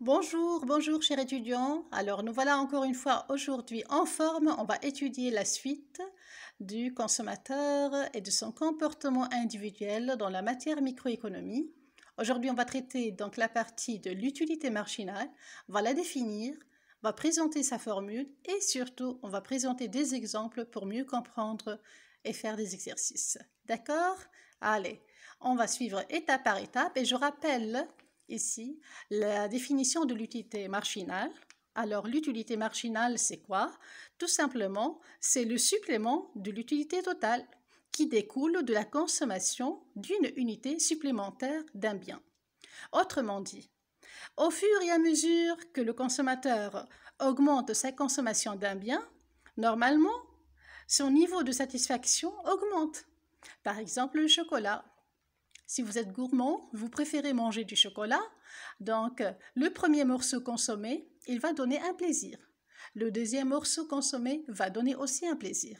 Bonjour, bonjour chers étudiants. Alors nous voilà encore une fois aujourd'hui en forme. On va étudier la suite du consommateur et de son comportement individuel dans la matière microéconomie. Aujourd'hui on va traiter donc la partie de l'utilité marginale, on va la définir, on va présenter sa formule et surtout on va présenter des exemples pour mieux comprendre et faire des exercices. D'accord? Allez, on va suivre étape par étape et je rappelle ici la définition de l'utilité marginale. Alors, l'utilité marginale, c'est quoi? Tout simplement, c'est le supplément de l'utilité totale qui découle de la consommation d'une unité supplémentaire d'un bien. Autrement dit, au fur et à mesure que le consommateur augmente sa consommation d'un bien, normalement, son niveau de satisfaction augmente. Par exemple, le chocolat. Si vous êtes gourmand, vous préférez manger du chocolat, donc le premier morceau consommé, il va donner un plaisir. Le deuxième morceau consommé va donner aussi un plaisir.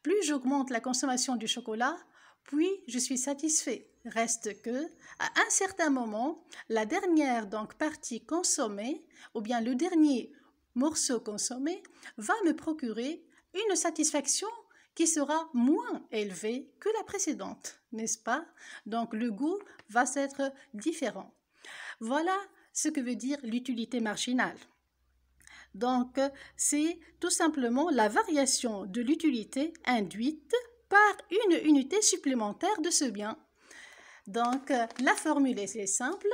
Plus j'augmente la consommation du chocolat, puis je suis satisfait. Reste que, à un certain moment, la dernière partie consommée, ou bien le dernier morceau consommé, va me procurer une satisfaction qui sera moins élevée que la précédente, n'est-ce pas? Donc le goût va être différent. Voilà ce que veut dire l'utilité marginale. Donc c'est tout simplement la variation de l'utilité induite par une unité supplémentaire de ce bien. Donc la formule est simple.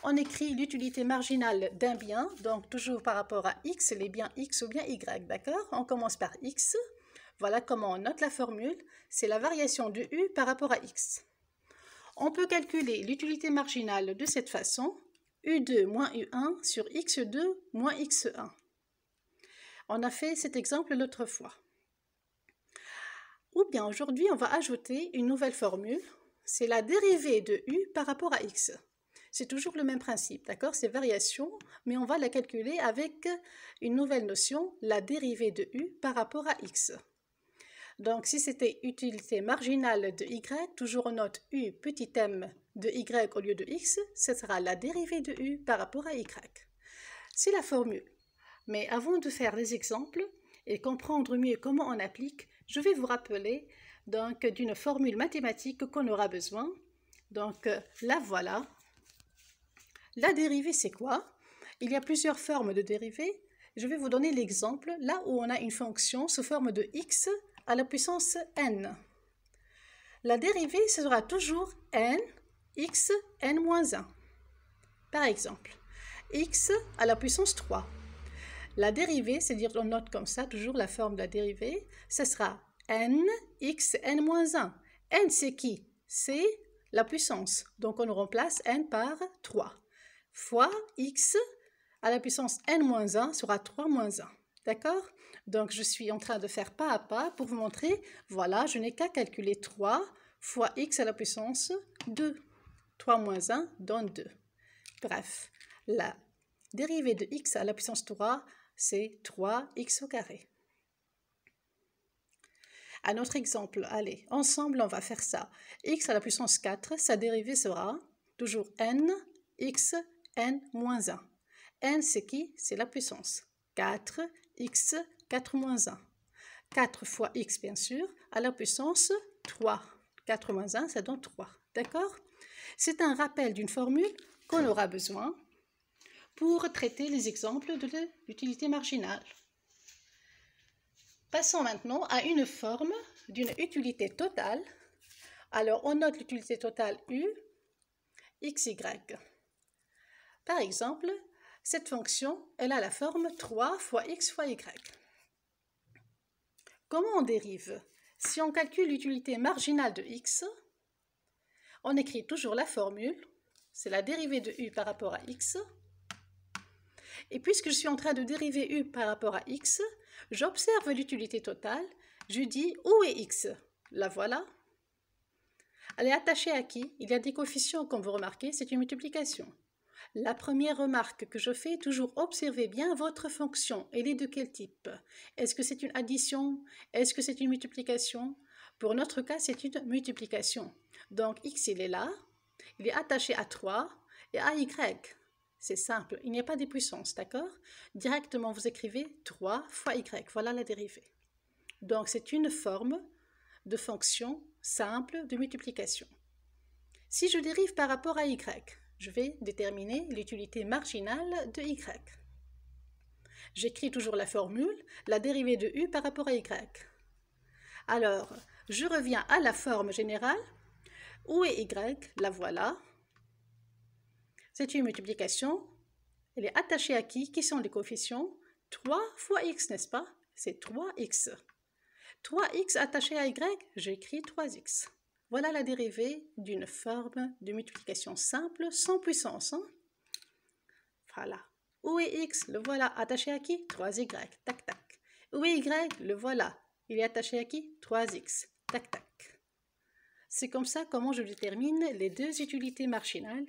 On écrit l'utilité marginale d'un bien, donc toujours par rapport à x, les biens x ou bien y, d'accord? On commence par x. Voilà comment on note la formule, c'est la variation de U par rapport à X. On peut calculer l'utilité marginale de cette façon, U2 moins U1 sur X2 moins X1. On a fait cet exemple l'autre fois. Ou bien aujourd'hui, on va ajouter une nouvelle formule, c'est la dérivée de U par rapport à X. C'est toujours le même principe, d'accord? C'est variation, mais on va la calculer avec une nouvelle notion, la dérivée de U par rapport à X. Donc, si c'était utilité marginale de y, toujours on note u petit m de y au lieu de x, ce sera la dérivée de u par rapport à y. C'est la formule. Mais avant de faire les exemples et comprendre mieux comment on applique, je vais vous rappeler donc d'une formule mathématique qu'on aura besoin. Donc, la voilà. La dérivée, c'est quoi? Il y a plusieurs formes de dérivée. Je vais vous donner l'exemple là où on a une fonction sous forme de x à la puissance n. La dérivée sera toujours n, x, n-1. Par exemple, x à la puissance 3. La dérivée, c'est-à-dire on note comme ça toujours la forme de la dérivée, ce sera n, x, n-1. N, c'est qui? C'est la puissance. Donc on remplace n par 3. Fois x à la puissance n-1 sera 3-1. D'accord? Donc, je suis en train de faire pas à pas pour vous montrer, voilà, je n'ai qu'à calculer 3 fois x à la puissance 2. 3 moins 1 donne 2. Bref, la dérivée de x à la puissance 3, c'est 3x au carré. Un autre exemple, allez, ensemble, on va faire ça. X à la puissance 4, sa dérivée sera toujours n, x, n moins 1. N, c'est qui? C'est la puissance. 4, x, 4 moins 1. 4 fois x, bien sûr, à la puissance 3. 4 moins 1, ça donne 3. D'accord? C'est un rappel d'une formule qu'on aura besoin pour traiter les exemples de l'utilité marginale. Passons maintenant à une forme d'une utilité totale. Alors, on note l'utilité totale U, xy. Par exemple, cette fonction, elle a la forme 3 fois x fois y. Comment on dérive? Si on calcule l'utilité marginale de x, on écrit toujours la formule, c'est la dérivée de u par rapport à x. Et puisque je suis en train de dériver u par rapport à x, j'observe l'utilité totale, je dis où est x? La voilà. Elle est attachée à qui? Il y a des coefficients, comme vous remarquez, c'est une multiplication. La première remarque que je fais, toujours observez bien votre fonction. Elle est de quel type? Est-ce que c'est une addition? Est-ce que c'est une multiplication? Pour notre cas, c'est une multiplication. Donc, x, il est là. Il est attaché à 3 et à y. c'est simple, il n'y a pas de puissance, d'accord? Directement, vous écrivez 3 fois y, voilà la dérivée. Donc, c'est une forme de fonction simple de multiplication. Si je dérive par rapport à y, je vais déterminer l'utilité marginale de y. J'écris toujours la formule, la dérivée de u par rapport à y. Alors, je reviens à la forme générale. Où est y? La voilà. C'est une multiplication. Elle est attachée à qui? Qui sont les coefficients? 3 fois x, n'est-ce pas? C'est 3x. 3x attaché à y, j'écris 3x. Voilà la dérivée d'une forme de multiplication simple sans puissance. Voilà. Où est x? Le voilà. Attaché à qui? 3y. Tac, tac. Où est y? Le voilà. Il est attaché à qui? 3x. Tac, tac. C'est comme ça comment je détermine les deux utilités marginales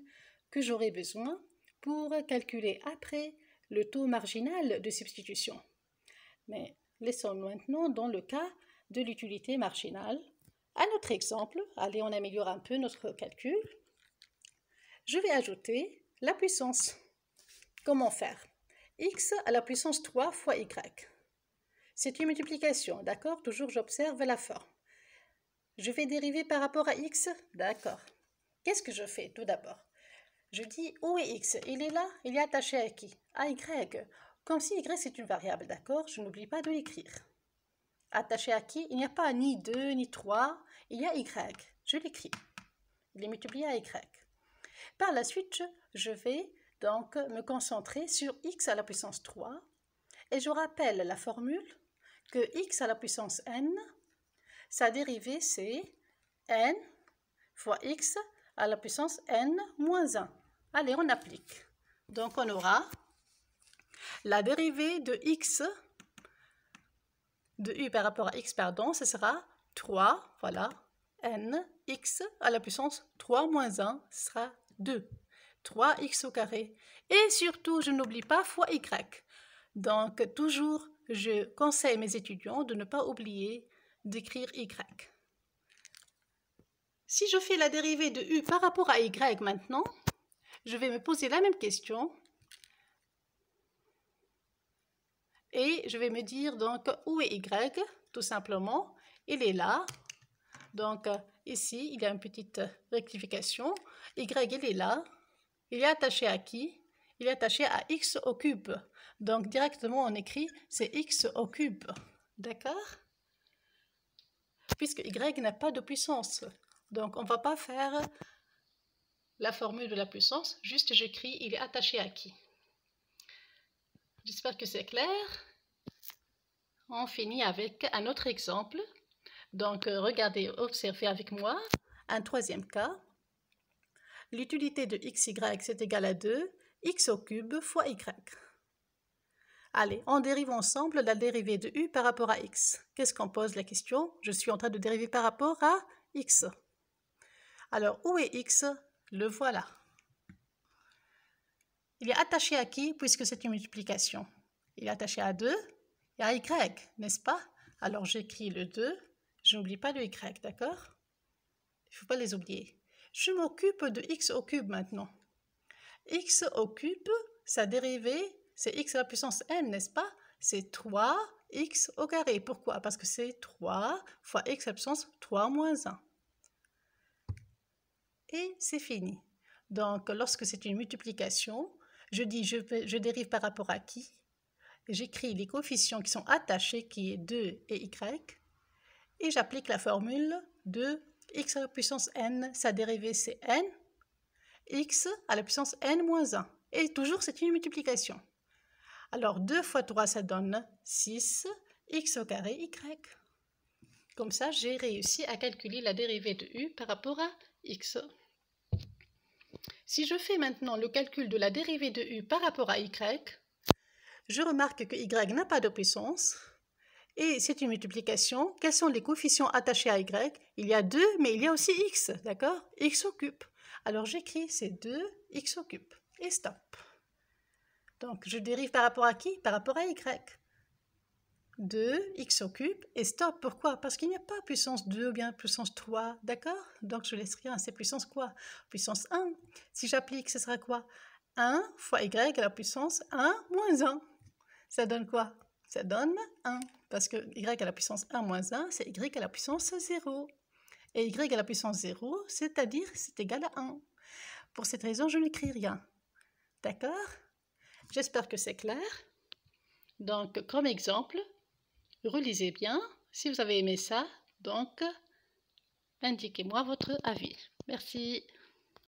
que j'aurai besoin pour calculer après le taux marginal de substitution. Mais laissons maintenant dans le cas de l'utilité marginale. À notre exemple, allez, on améliore un peu notre calcul. Je vais ajouter la puissance. Comment faire? X à la puissance 3 fois y. C'est une multiplication, d'accord? Toujours j'observe la forme. Je vais dériver par rapport à x, d'accord. Qu'est-ce que je fais tout d'abord? Je dis où est x? Il est là, il est attaché à qui? À y. Comme si y c'est une variable, d'accord? Je n'oublie pas de l'écrire. Attaché à qui? Il n'y a pas ni 2 ni 3, il y a y. Je l'écris. Il est multiplié à y. Par la suite, je vais donc me concentrer sur x à la puissance 3 et je rappelle la formule que x à la puissance n, sa dérivée c'est n fois x à la puissance n moins 1. Allez, on applique. Donc on aura la dérivée de x, de u par rapport à x, pardon, ce sera 3, voilà, n, x à la puissance 3 moins 1, ce sera 2. 3x au carré. Et surtout, je n'oublie pas fois y. Donc, toujours, je conseille mes étudiants de ne pas oublier d'écrire y. Si je fais la dérivée de u par rapport à y maintenant, je vais me poser la même question. Et je vais me dire, donc, où est y? Tout simplement, il est là. Donc, ici, il y a une petite rectification. Y, il est là. Il est attaché à qui? Il est attaché à x au cube. Donc, directement, on écrit, c'est x au cube. D'accord? Puisque y n'a pas de puissance. Donc, on ne va pas faire la formule de la puissance. Juste, j'écris, il est attaché à qui? J'espère que c'est clair. On finit avec un autre exemple. Donc, regardez, observez avec moi. Un troisième cas. L'utilité de xy, c'est égal à 2, x au cube fois y. Allez, on dérive ensemble la dérivée de u par rapport à x. Qu'est-ce qu'on pose la question? Je suis en train de dériver par rapport à x. Alors, où est x? Le voilà. Il est attaché à qui puisque c'est une multiplication? Il est attaché à 2 et à y, n'est-ce pas? Alors, j'écris le 2, je n'oublie pas le y, d'accord? Il ne faut pas les oublier. Je m'occupe de x au cube maintenant. X au cube, sa dérivée, c'est x à la puissance n, n'est-ce pas? C'est 3x au carré. Pourquoi? Parce que c'est 3 fois x à la puissance 3 moins 1. Et c'est fini. Donc, lorsque c'est une multiplication, je dis je dérive par rapport à qui? J'écris les coefficients qui sont attachés, qui est 2 et y, et j'applique la formule de x à la puissance n, sa dérivée c'est n, x à la puissance n moins 1. Et toujours c'est une multiplication. Alors 2 fois 3 ça donne 6, x au carré y. Comme ça j'ai réussi à calculer la dérivée de u par rapport à x. Si je fais maintenant le calcul de la dérivée de u par rapport à y, je remarque que y n'a pas de puissance. Et c'est une multiplication. Quels sont les coefficients attachés à y? Il y a 2, mais il y a aussi x, d'accord? X au cube. Alors j'écris c'est 2x au cube. Et stop. Donc je dérive par rapport à qui? Par rapport à y. 2x au cube et stop. Pourquoi? Parce qu'il n'y a pas puissance 2 ou bien puissance 3, d'accord? Donc je laisse rien. C'est puissance quoi? Puissance 1. Si j'applique, ce sera quoi? 1 fois y à la puissance 1 moins 1. Ça donne quoi? Ça donne 1. Parce que y à la puissance 1 moins 1, c'est y à la puissance 0. Et y à la puissance 0, c'est-à-dire c'est égal à 1. Pour cette raison, je n'écris rien. D'accord? J'espère que c'est clair. Donc, comme exemple, relisez bien. Si vous avez aimé ça, donc, indiquez-moi votre avis. Merci.